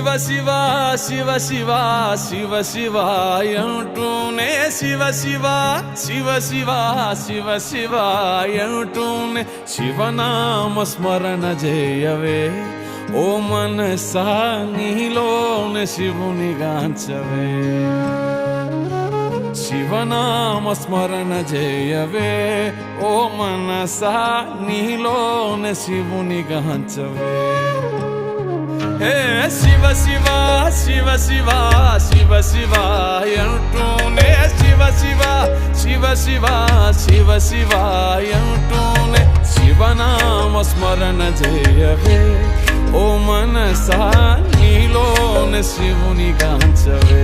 శివ శివ శివ శివ శివ శివ అంటూనే శివ శివ శివ శివ శివ శివ అంటూనే శివనామ స్మరణ చేయవే ఓ మనసా నీలోనే శివుని గాంచవే శివనామ స్మరణ చేయవే ఓ మనసా నీలోనే శివుని గాంచవే శివ శివ శివ శివ శివ శివ అంటూనే శివ శివ శివ శివ శివ శివ అంటూనే శివనామ స్మరణ చేయవే ఓ మనసా నీలోనే శివుని గాంచవే